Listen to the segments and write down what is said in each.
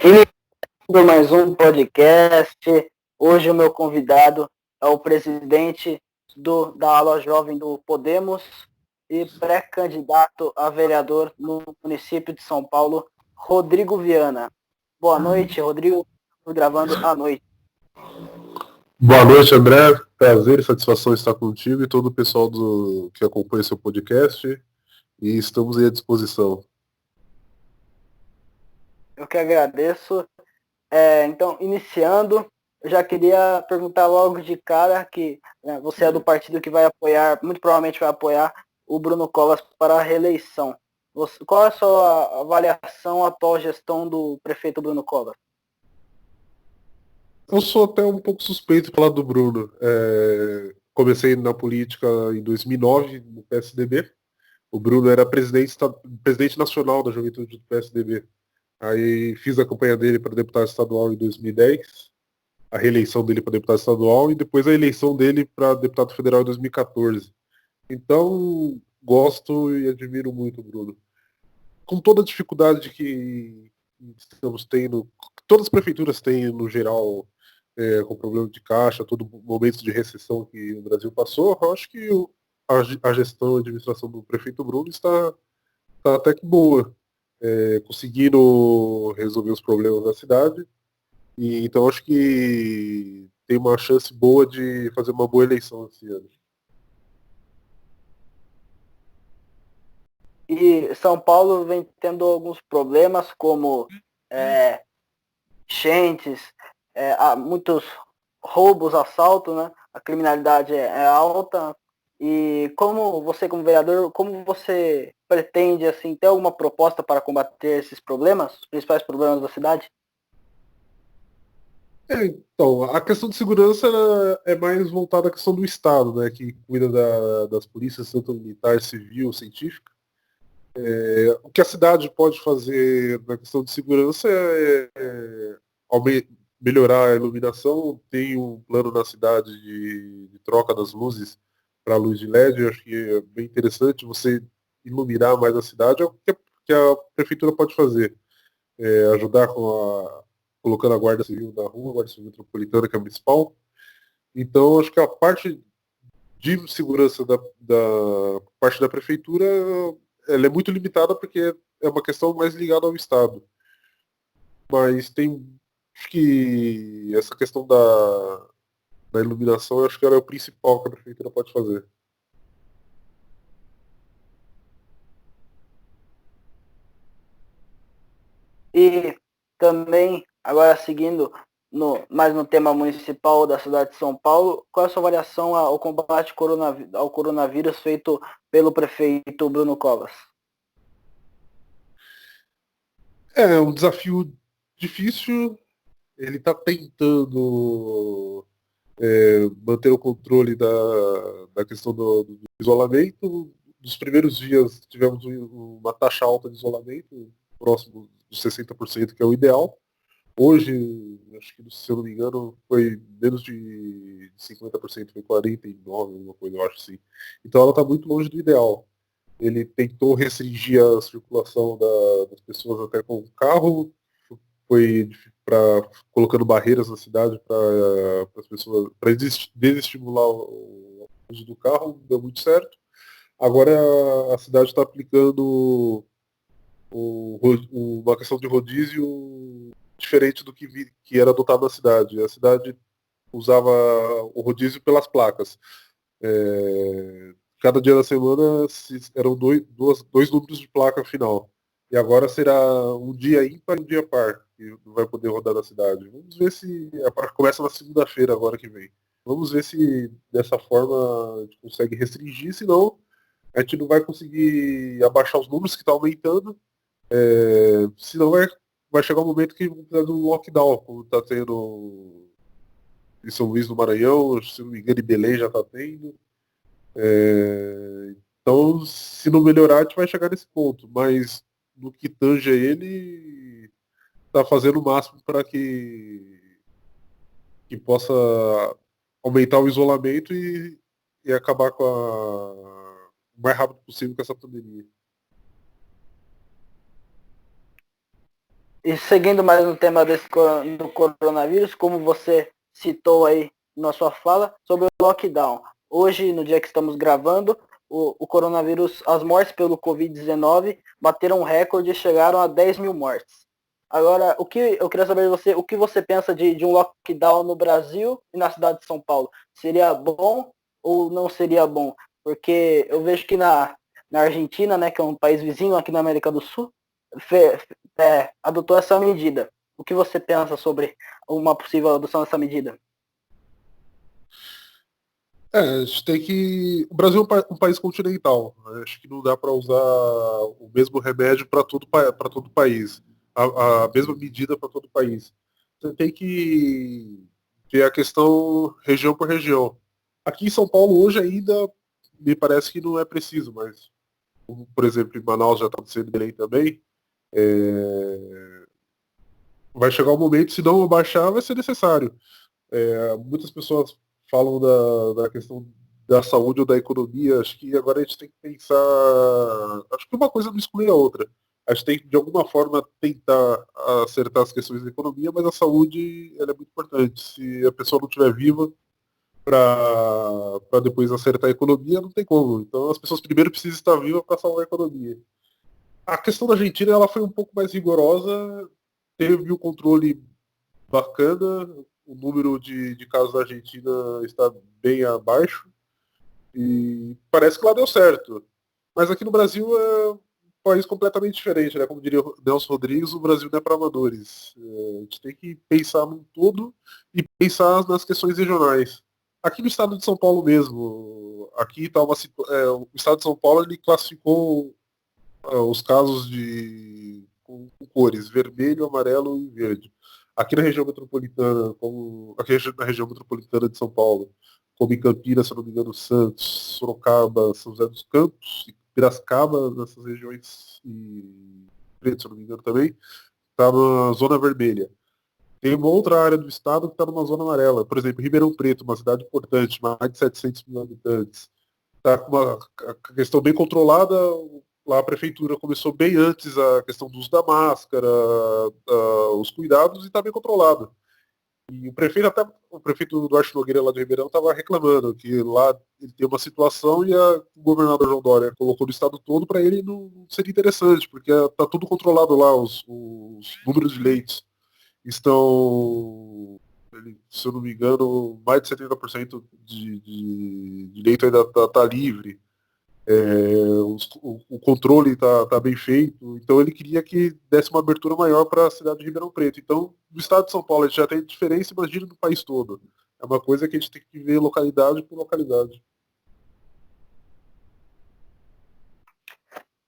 Iniciando mais um podcast. Hoje o meu convidado é o presidente da ala jovem do Podemos e pré-candidato a vereador no município de São Paulo, Rodrigo Viana. Boa noite, Rodrigo. Estou gravando à noite. Boa noite, André. Prazer e satisfação estar contigo e todo o pessoal que acompanha seu podcast. E estamos aí à disposição. Eu que agradeço. Então, iniciando, eu já queria perguntar logo de cara que você é do partido que vai apoiar, muito provavelmente vai apoiar o Bruno Covas para a reeleição. Qual é a sua avaliação à atual gestão do prefeito Bruno Covas? Eu sou até um pouco suspeito de falar do Bruno. Comecei na política em 2009, no PSDB. O Bruno era presidente nacional da juventude do PSDB. Aí fiz a campanha dele para deputado estadual em 2010, a reeleição dele para deputado estadual e depois a eleição dele para deputado federal em 2014. Então, gosto e admiro muito o Bruno. Com toda a dificuldade que estamos tendo, todas as prefeituras têm no geral, com problema de caixa, todo momento de recessão que o Brasil passou, eu acho que a gestão, a administração do prefeito Bruno está até que boa, conseguindo resolver os problemas da cidade, e então acho que tem uma chance boa de fazer uma boa eleição esse ano. E São Paulo vem tendo alguns problemas como enchentes, há muitos roubos, assaltos, né? A criminalidade é alta. E como você, como vereador, como você pretende assim ter alguma proposta para combater esses problemas, os principais problemas da cidade? Então, a questão de segurança é mais voltada à questão do Estado, né, que cuida das polícias, tanto militar, civil, científica. O que a cidade pode fazer na questão de segurança melhorar a iluminação. Tem um plano na cidade de troca das luzes para luz de LED. Eu acho que é bem interessante você iluminar mais a cidade. É o que a prefeitura pode fazer. Ajudar colocando a Guarda Civil na rua, a Guarda Civil Metropolitana, que é municipal. Então, acho que a parte de segurança da parte da prefeitura, ela é muito limitada porque é uma questão mais ligada ao Estado. Mas acho que essa questão da iluminação, eu acho que ela é o principal que a prefeitura pode fazer. E também, agora seguindo mais no tema municipal da cidade de São Paulo, qual é a sua avaliação ao combate ao coronavírus feito pelo prefeito Bruno Covas? É um desafio difícil. Ele está tentando manter o controle da questão do isolamento. Nos primeiros dias tivemos uma taxa alta de isolamento, próximo dos 60%, que é o ideal. Hoje, acho que, se eu não me engano, foi menos de 50%, foi 49%, alguma coisa, eu acho assim. Então ela está muito longe do ideal. Ele tentou restringir a circulação das pessoas até com o carro, foi para colocando barreiras na cidade para as pessoas, para desestimular o uso do carro, não deu muito certo. Agora a cidade está aplicando uma questão de rodízio diferente do que era adotado na cidade. A cidade usava o rodízio pelas placas. Cada dia da semana eram dois números de placa final. E agora será um dia ímpar e um dia par, que vai poder rodar na cidade. Vamos ver se começa na segunda-feira agora que vem. Vamos ver se dessa forma a gente consegue restringir, senão a gente não vai conseguir abaixar os números que estão aumentando. Senão vai chegar um momento que vamos precisar de um lockdown, como está tendo em São Luís do Maranhão, se não me engano, em Belém já está tendo. Então, se não melhorar, a gente vai chegar nesse ponto. Mas no que tange a ele, está fazendo o máximo para que possa aumentar o isolamento e acabar o mais rápido possível com essa pandemia. E seguindo mais no tema do coronavírus, como você citou aí na sua fala, sobre o lockdown. Hoje, no dia que estamos gravando, o coronavírus, as mortes pelo Covid-19 bateram um recorde e chegaram a 10 mil mortes. Agora, o que eu queria saber de você, o que você pensa de um lockdown no Brasil e na cidade de São Paulo? Seria bom ou não seria bom? Porque eu vejo que na Argentina, né, que é um país vizinho aqui na América do Sul, adotou essa medida. O que você pensa sobre uma possível adoção dessa medida? A gente tem que. O Brasil é um país continental. Acho que não dá para usar o mesmo remédio para todo o país. A mesma medida para todo o país. Você tem que ver a questão região por região. Aqui em São Paulo hoje ainda me parece que não é preciso, mas, como, por exemplo, em Manaus já está sendo lei também, vai chegar um momento, se não baixar, vai ser necessário. Muitas pessoas falam da questão da saúde ou da economia. Acho que agora a gente tem que pensar. Acho que uma coisa não exclui a outra. A gente tem que, de alguma forma, tentar acertar as questões da economia, mas a saúde ela é muito importante. Se a pessoa não estiver viva para depois acertar a economia, não tem como. Então as pessoas primeiro precisam estar vivas para salvar a economia. A questão da Argentina ela foi um pouco mais rigorosa, teve o controle bacana, o número de casos da Argentina está bem abaixo e parece que lá deu certo. Mas aqui no Brasil é um país completamente diferente, né? Como diria o Nelson Rodrigues, o Brasil não é para amadores. A gente tem que pensar num todo e pensar nas questões regionais. Aqui no estado de São Paulo mesmo, aqui tá o estado de São Paulo ele classificou os casos com cores vermelho, amarelo e verde. Aqui na região metropolitana, aqui na região metropolitana de São Paulo, como em Campinas, se eu não me engano, Santos, Sorocaba, São José dos Campos, Piracicaba, nessas regiões, e Preto, se eu não me engano também, está na zona vermelha. Tem uma outra área do estado que está numa zona amarela. Por exemplo, Ribeirão Preto, uma cidade importante, mais de 700 mil habitantes, está com uma questão bem controlada. Lá a prefeitura começou bem antes a questão do uso da máscara, os cuidados, e está bem controlado. E o prefeito Duarte Nogueira lá de Ribeirão estava reclamando que lá ele tem uma situação e o governador João Dória colocou no estado todo, para ele não seria interessante, porque está tudo controlado lá, os números de leitos estão, se eu não me engano, mais de 70% de leito ainda está livre. O controle está bem feito, então ele queria que desse uma abertura maior para a cidade de Ribeirão Preto. Então, no estado de São Paulo, a gente já tem diferença, imagina no país todo. É uma coisa que a gente tem que ver localidade por localidade.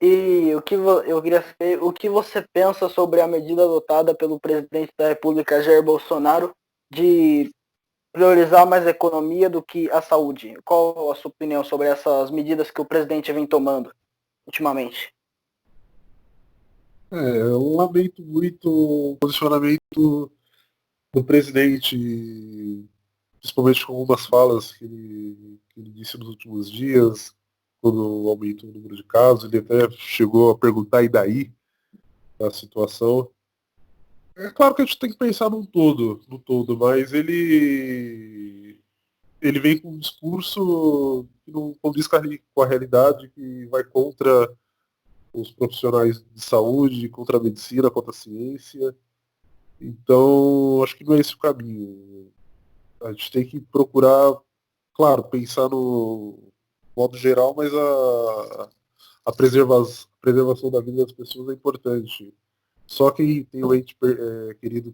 E eu queria saber o que você pensa sobre a medida adotada pelo presidente da República, Jair Bolsonaro, de priorizar mais a economia do que a saúde. Qual a sua opinião sobre essas medidas que o presidente vem tomando ultimamente? Eu lamento muito o posicionamento do presidente, principalmente com algumas falas que ele disse nos últimos dias, quando aumentou o número de casos. Ele até chegou a perguntar, e daí, a situação. É claro que a gente tem que pensar no todo, mas ele vem com um discurso que não condiz com a realidade, que vai contra os profissionais de saúde, contra a medicina, contra a ciência. Então, acho que não é esse o caminho. A gente tem que procurar, claro, pensar no modo geral, mas a preservação da vida das pessoas é importante. Só quem tem o ente querido,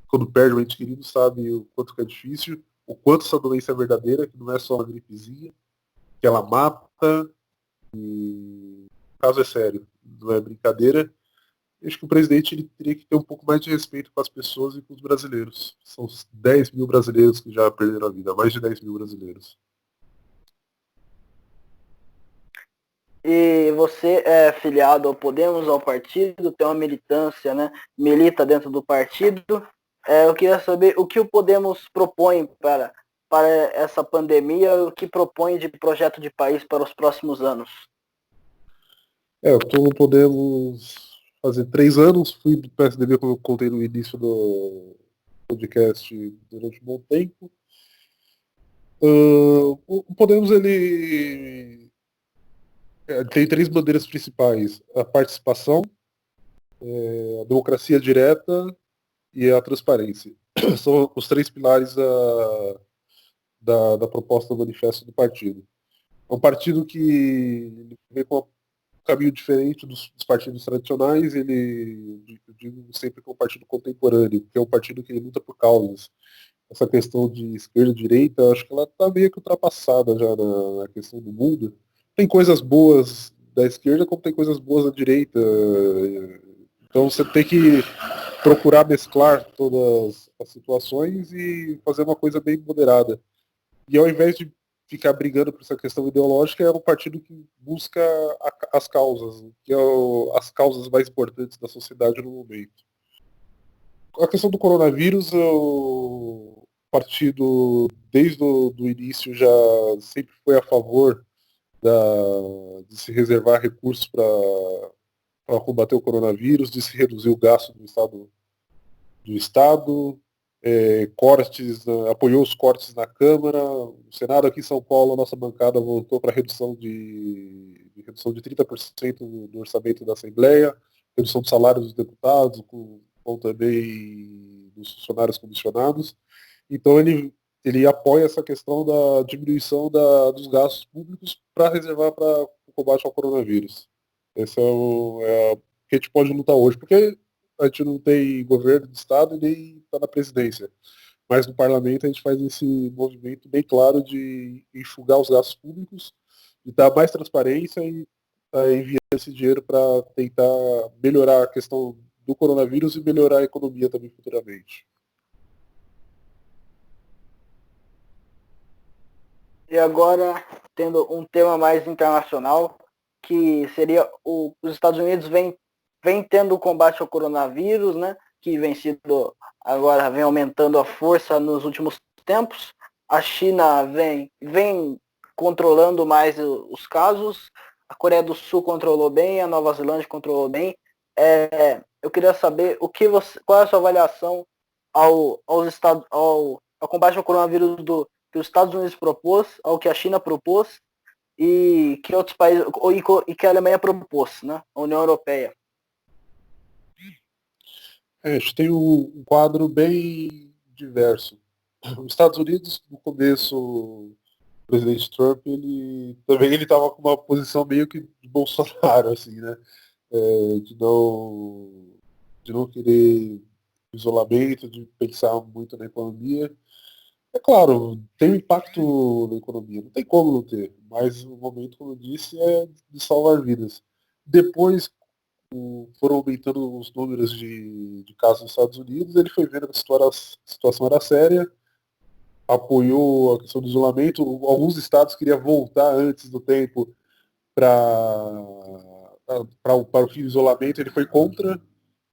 quando perde o ente querido, sabe o quanto que é difícil, o quanto essa doença é verdadeira, que não é só uma gripezinha, que ela mata, e o caso é sério, não é brincadeira. Eu acho que o presidente ele teria que ter um pouco mais de respeito com as pessoas e com os brasileiros. São 10 mil brasileiros que já perderam a vida, mais de 10 mil brasileiros. E você é filiado ao Podemos, ao partido, tem uma militância, né? Milita dentro do partido. Eu queria saber o que o Podemos propõe para essa pandemia, o que propõe de projeto de país para os próximos anos. O que Podemos. fazer 3 anos, fui do PSDB, como eu contei no início do podcast, durante um bom tempo. O Podemos, ele tem 3 bandeiras principais: a participação, a democracia direta e a transparência. São os 3 pilares da proposta do manifesto do partido. É um partido que vem com um caminho diferente dos partidos tradicionais. Eu digo sempre que é um partido contemporâneo, que é um partido que luta por causas. Essa questão de esquerda e direita, acho que ela está meio que ultrapassada já na questão do mundo. Tem coisas boas da esquerda, como tem coisas boas da direita. Então você tem que procurar mesclar todas as situações e fazer uma coisa bem moderada. E ao invés de ficar brigando por essa questão ideológica, é um partido que busca as causas, que é as causas mais importantes da sociedade no momento. A questão do coronavírus, o partido, desde o do início, já sempre foi a favor de se reservar recursos para combater o coronavírus, de se reduzir o gasto do Estado, apoiou os cortes na Câmara. O Senado aqui em São Paulo, a nossa bancada voltou para redução de 30% do orçamento da Assembleia, redução do salário dos deputados, com também dos funcionários comissionados. Então ele apoia essa questão da diminuição dos gastos públicos para reservar para o combate ao coronavírus. Esse é o que a gente pode lutar hoje, porque a gente não tem governo de Estado e nem está na presidência. Mas no parlamento a gente faz esse movimento bem claro de enxugar os gastos públicos, de dar mais transparência e enviar esse dinheiro para tentar melhorar a questão do coronavírus e melhorar a economia também futuramente. E agora, tendo um tema mais internacional, que seria os Estados Unidos vem tendo o combate ao coronavírus, né, que agora vem aumentando a força nos últimos tempos. A China vem controlando mais os casos, a Coreia do Sul controlou bem, a Nova Zelândia controlou bem. Eu queria saber qual é a sua avaliação ao combate ao coronavírus que os Estados Unidos propôs, ao que a China propôs e que outros países e que a Alemanha propôs, né? A União Europeia. A gente tem um quadro bem diverso. Os Estados Unidos, no começo, o presidente Trump, ele estava com uma posição meio que de Bolsonaro, assim, né? De não querer isolamento, de pensar muito na economia. É claro, tem um impacto na economia, não tem como não ter, mas o momento, como eu disse, é de salvar vidas. Depois foram aumentando os números de casos nos Estados Unidos, ele foi vendo que a situação era séria, apoiou a questão do isolamento. Alguns estados queriam voltar antes do tempo para o fim do isolamento, ele foi contra,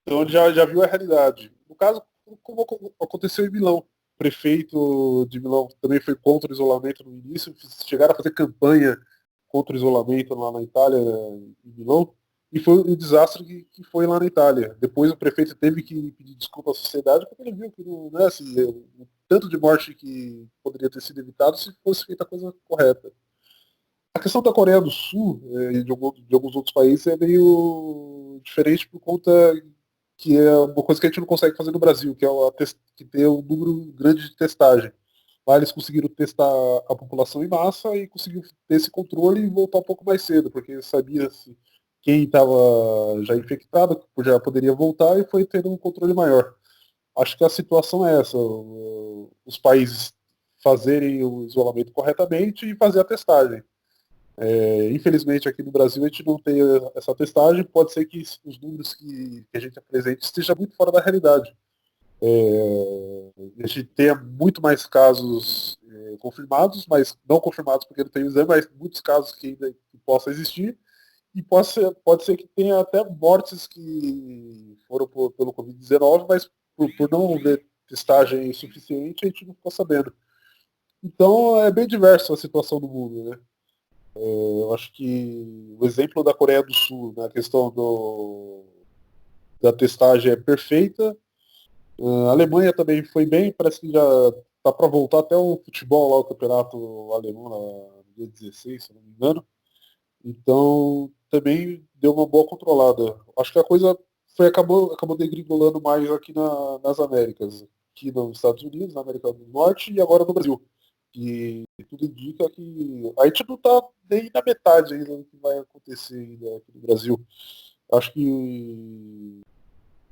então ele já viu a realidade. No caso, como aconteceu em Milão. O prefeito de Milão também foi contra o isolamento no início, chegaram a fazer campanha contra o isolamento lá na Itália, em Milão, e foi o desastre que foi lá na Itália. Depois o prefeito teve que pedir desculpa à sociedade, porque ele viu que não é assim, o tanto de morte que poderia ter sido evitado se fosse feita a coisa correta. A questão da Coreia do Sul e de alguns outros países é meio diferente por conta que é uma coisa que a gente não consegue fazer no Brasil, que é que ter um número grande de testagem. Lá eles conseguiram testar a população em massa e conseguiram ter esse controle e voltar um pouco mais cedo, porque sabia-se quem estava já infectado já poderia voltar e foi tendo um controle maior. Acho que a situação é essa, os países fazerem o isolamento corretamente e fazer a testagem. Infelizmente aqui no Brasil a gente não tem essa testagem, pode ser que os números que a gente apresente estejam muito fora da realidade. A gente tenha muito mais casos confirmados, mas não confirmados porque não tem exame, mas muitos casos que ainda possa existir, e pode ser que tenha até mortes que foram pelo Covid-19, mas por não haver testagem suficiente, a gente não ficou sabendo. Então é bem diversa a situação do mundo, né? Eu acho que o exemplo da Coreia do Sul, na questão da testagem é perfeita. A Alemanha também foi bem, parece que já tá para voltar até o futebol lá, o campeonato alemão, no dia 16, se não me engano. Então, também deu uma boa controlada. Acho que a coisa acabou degringolando mais aqui nas Américas. Aqui nos Estados Unidos, na América do Norte e agora no Brasil. E tudo indica que a gente não está nem na metade ainda do que vai acontecer ainda aqui no Brasil. Acho que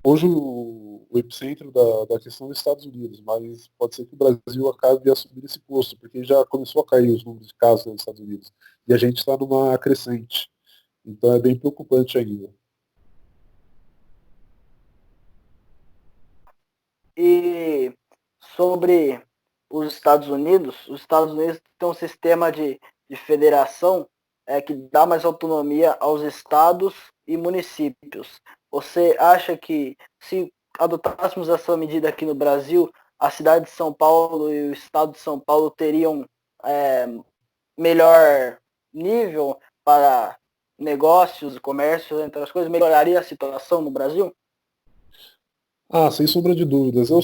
hoje o epicentro da questão é os Estados Unidos, mas pode ser que o Brasil acabe assumindo esse posto, porque já começou a cair os números de casos nos Estados Unidos. E a gente está numa crescente. Então é bem preocupante ainda. E sobre os Estados Unidos têm um sistema de federação que dá mais autonomia aos estados e municípios. Você acha que se adotássemos essa medida aqui no Brasil, a cidade de São Paulo e o estado de São Paulo teriam é, melhor nível para negócios e comércios, entre as coisas, melhoraria a situação no Brasil? Ah, sem sombra de dúvidas. Eu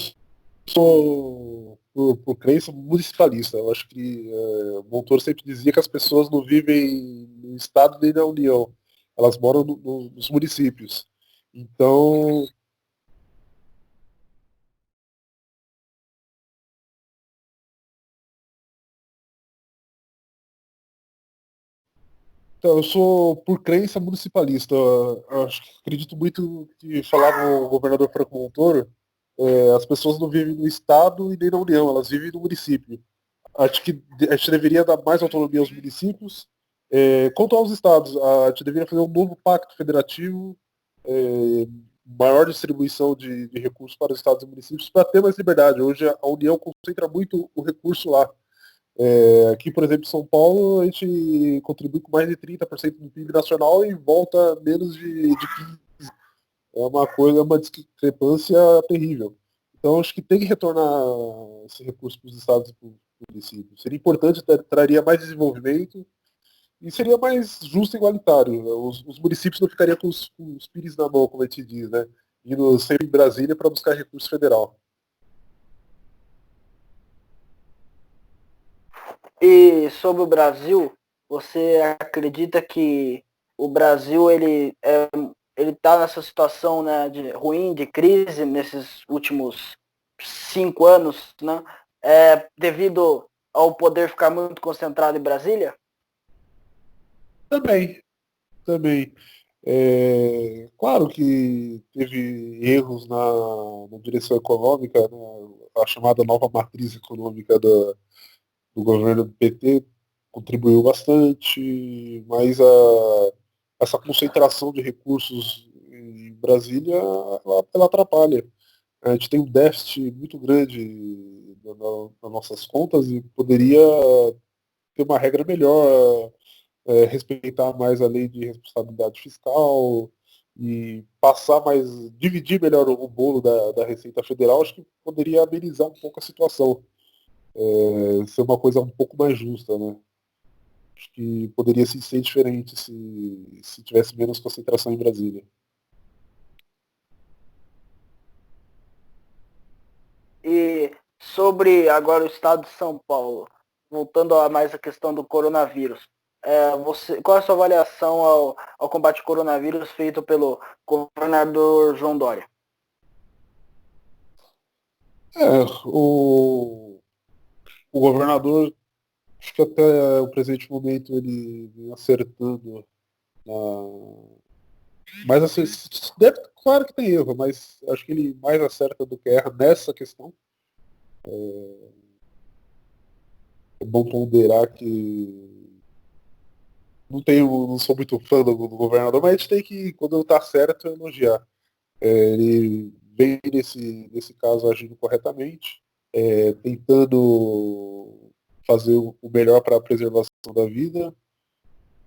sou, por crença, municipalista. Eu acho que o Montoro sempre dizia que as pessoas não vivem no Estado nem na União. Elas moram nos municípios. Então, eu sou, por crença, municipalista. Acredito muito que falava o governador Franco Montoro, as pessoas não vivem no Estado e nem na União, elas vivem no município. Acho que a gente deveria dar mais autonomia aos municípios. Quanto aos estados, a gente deveria fazer um novo pacto federativo, maior distribuição de recursos para os estados e municípios, para ter mais liberdade. Hoje a União concentra muito o recurso lá. Aqui, por exemplo, em São Paulo, a gente contribui com mais de 30% do PIB nacional e volta menos de 15%. É uma discrepância terrível. Então, acho que tem que retornar esse recurso para os estados e para os municípios. Seria importante, traria mais desenvolvimento e seria mais justo e igualitário. Os municípios não ficariam com os pires na mão, como a gente diz, né? Indo sempre em Brasília para buscar recurso federal. E sobre o Brasil, você acredita que o Brasil ele está nessa situação, né, de ruim, de crise nesses últimos 5 anos, né? Devido ao poder ficar muito concentrado em Brasília? Também, também. Claro que teve erros na direção econômica, né, a chamada nova matriz econômica do governo do PT contribuiu bastante, mas essa concentração de recursos em Brasília, ela atrapalha. A gente tem um déficit muito grande nas nossas contas e poderia ter uma regra melhor, respeitar mais a lei de responsabilidade fiscal e passar mais, dividir melhor o bolo da Receita Federal, acho que poderia amenizar um pouco a situação, ser uma coisa um pouco mais justa, né? Acho que poderia sim ser diferente se tivesse menos concentração em Brasília. E sobre agora o estado de São Paulo, voltando a mais a questão do coronavírus, qual é a sua avaliação ao combate ao coronavírus feito pelo governador João Dória? O governador, acho que até o presente momento ele vem acertando na. Mas assim, claro que tem erro, mas acho que ele mais acerta do que erra nessa questão. É bom ponderar que não sou muito fã do governador, mas a gente tem que, quando está certo, elogiar. Ele vem nesse caso agindo corretamente, tentando fazer o melhor para a preservação da vida,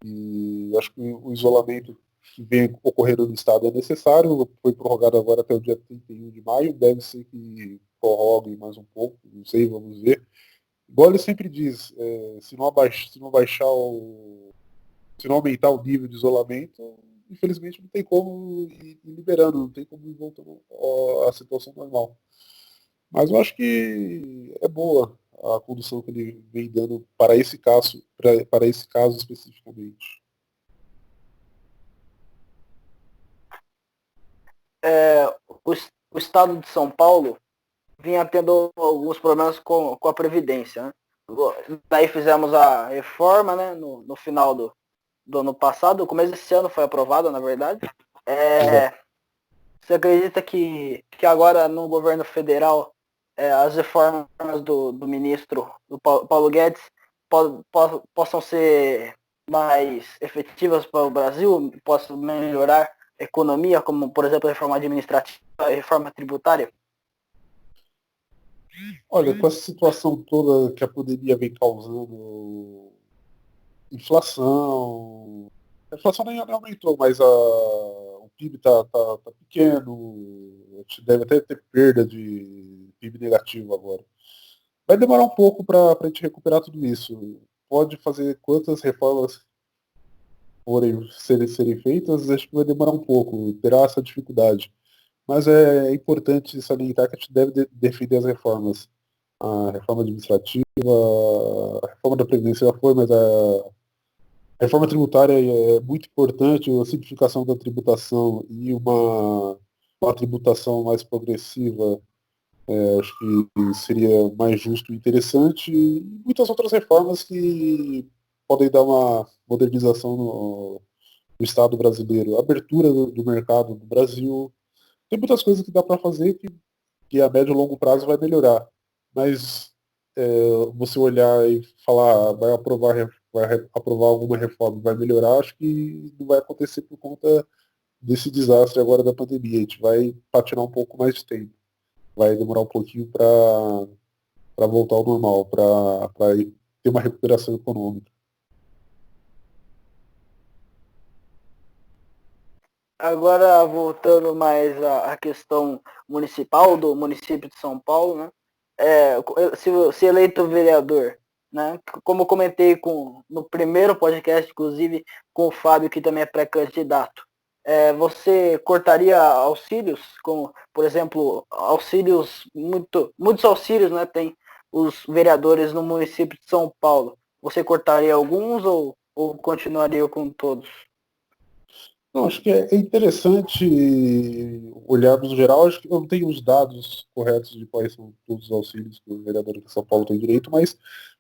e acho que o isolamento que vem ocorrendo no estado é necessário, foi prorrogado agora até o dia 31 de maio, deve ser que prorrogue mais um pouco, não sei, vamos ver. Igual ele sempre diz, se não abaixar se não aumentar o nível de isolamento, infelizmente não tem como ir liberando, não tem como ir voltando à situação normal. Mas eu acho que é boa a condução que ele vem dando para esse caso especificamente. É, o estado de São Paulo vinha tendo alguns problemas com a Previdência. Né? Daí fizemos a reforma, né, no final do ano passado, no começo desse ano foi aprovada, na verdade. Exato. Você acredita que agora no governo federal as reformas do ministro do Paulo Guedes possam ser mais efetivas para o Brasil, possam melhorar a economia, como por exemplo a reforma administrativa, a reforma tributária? Olha, com essa situação toda que a pandemia vem causando, inflação. A inflação nem aumentou, mas o PIB tá pequeno, a gente deve até ter perda de PIB negativo agora. Vai demorar um pouco para a gente recuperar tudo isso. Pode fazer quantas reformas serem feitas, acho que vai demorar um pouco, terá essa dificuldade. Mas é importante salientar que a gente deve defender as reformas. A reforma administrativa, a reforma da Previdência já foi, mas a reforma tributária é muito importante, a simplificação da tributação e uma tributação mais progressiva, acho que seria mais justo e interessante, e muitas outras reformas que podem dar uma modernização no Estado brasileiro, abertura do mercado do Brasil. Tem muitas coisas que dá para fazer que a médio e longo prazo vai melhorar. Mas você olhar e falar, vai aprovar alguma reforma, vai melhorar, acho que não vai acontecer por conta desse desastre agora da pandemia. A gente vai patinar um pouco mais de tempo. Vai demorar um pouquinho para voltar ao normal, para ter uma recuperação econômica. Agora, voltando mais à questão municipal, do município de São Paulo, né? Se eleito vereador, né? Como eu comentei no primeiro podcast, inclusive, com o Fábio, que também é pré-candidato, você cortaria auxílios, como, por exemplo, auxílios, muitos auxílios, né? Tem os vereadores no município de São Paulo. Você cortaria alguns ou continuaria com todos? Não, acho que é interessante olharmos no geral. Acho que eu não tenho os dados corretos de quais são todos os auxílios que o vereador de São Paulo tem direito, mas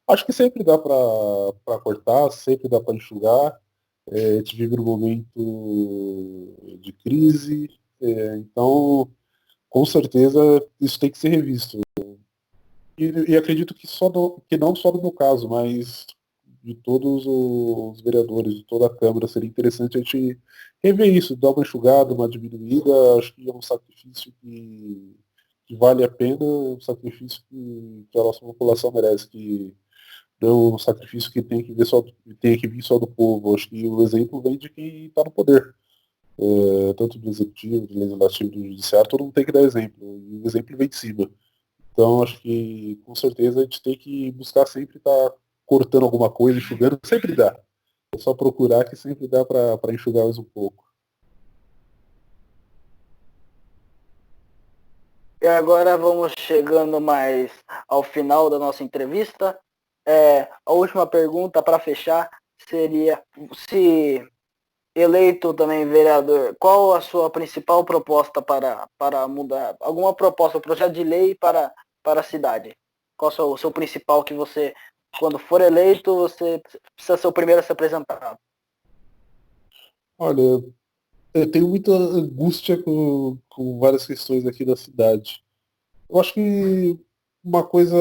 acho que sempre dá para cortar, sempre dá para enxugar. A gente vive num momento de crise, então com certeza isso tem que ser revisto. E acredito que, que não só no meu caso, mas de todos os vereadores, de toda a Câmara, seria interessante a gente rever isso, dar uma enxugada, uma diminuída. Acho que é um sacrifício que vale a pena, é um sacrifício que a nossa população merece, que não é um sacrifício que tem que vir só do povo. Acho que o exemplo vem de quem está no poder. Tanto do executivo, do legislativo, do judiciário, todo mundo tem que dar exemplo. E o exemplo vem de cima. Então, acho que, com certeza, a gente tem que buscar sempre estar cortando alguma coisa, enxugando, sempre dá. É só procurar que sempre dá para enxugar mais um pouco. E agora vamos chegando mais ao final da nossa entrevista. A última pergunta para fechar seria, se eleito também vereador, qual a sua principal proposta para mudar? Alguma proposta, um projeto de lei para a cidade? Qual é o seu principal que você, quando for eleito, você precisa ser o primeiro a se apresentar? Olha, eu tenho muita angústia com várias questões aqui da cidade. Eu acho que uma coisa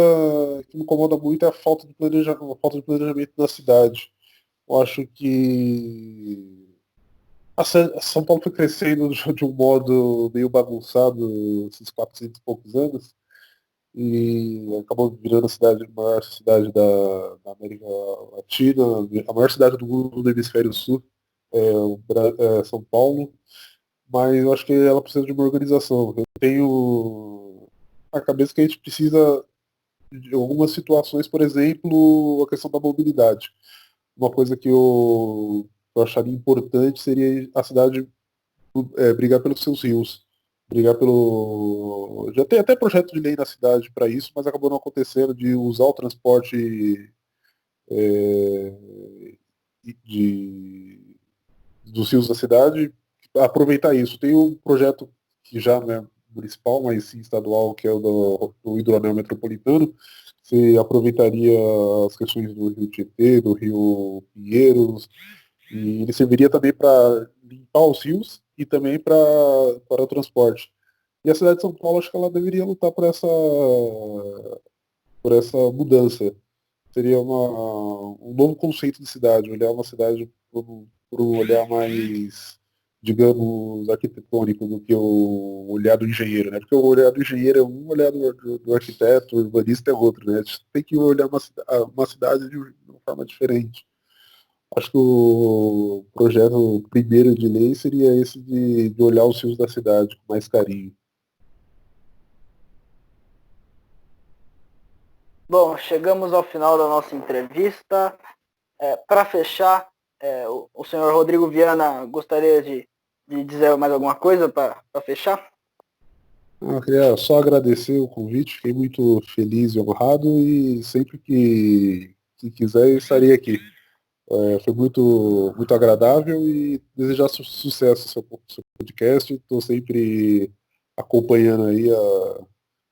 que me incomoda muito é a falta de planejamento da cidade. Eu acho que São Paulo foi crescendo de um modo meio bagunçado esses 400 e poucos anos e acabou virando a maior cidade da América Latina, a maior cidade do mundo do hemisfério sul, São Paulo, mas eu acho que ela precisa de uma organização. Eu tenho a cabeça que a gente precisa de algumas situações, por exemplo, a questão da mobilidade. Uma coisa que eu eu acharia importante seria a cidade brigar pelos seus rios. Brigar pelo. Já tem até projeto de lei na cidade para isso, mas acabou não acontecendo de usar o transporte é, de, dos rios da cidade, aproveitar isso. Tem um projeto que já não é municipal, mas sim estadual, que é o do hidroanel metropolitano. Você aproveitaria as questões do Rio Tietê, do Rio Pinheiros, e ele serviria também para limpar os rios e também para o transporte. E a cidade de São Paulo, acho que ela deveria lutar por essa mudança. Seria um novo conceito de cidade, olhar uma cidade por um olhar mais, digamos, arquitetônico do que o olhar do engenheiro, né? Porque o olhar do engenheiro é um, o olhar do arquiteto, o urbanista é outro, né? A gente tem que olhar uma cidade de uma forma diferente. Acho que o projeto primeiro de lei seria esse de olhar os rios da cidade com mais carinho. Bom, chegamos ao final da nossa entrevista. Para fechar, o senhor Rodrigo Viana gostaria de dizer mais alguma coisa para fechar? Eu queria só agradecer o convite, fiquei muito feliz e honrado e sempre que quiser eu estarei aqui. Foi muito agradável e desejar sucesso ao seu podcast. Estou sempre acompanhando aí o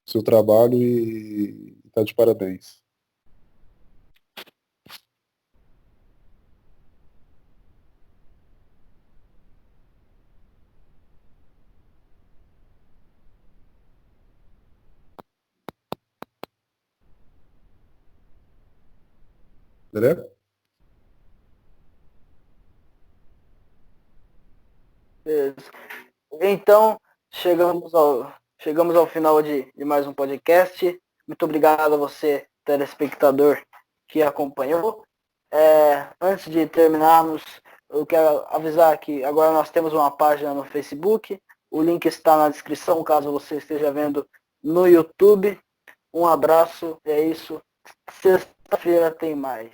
seu trabalho e está de parabéns. Beleza? Então, chegamos ao final de mais um podcast. Muito obrigado a você, telespectador, que acompanhou. Antes de terminarmos, eu quero avisar que agora nós temos uma página no Facebook. O link está na descrição, caso você esteja vendo no YouTube. Um abraço, é isso. Sexta-feira tem mais.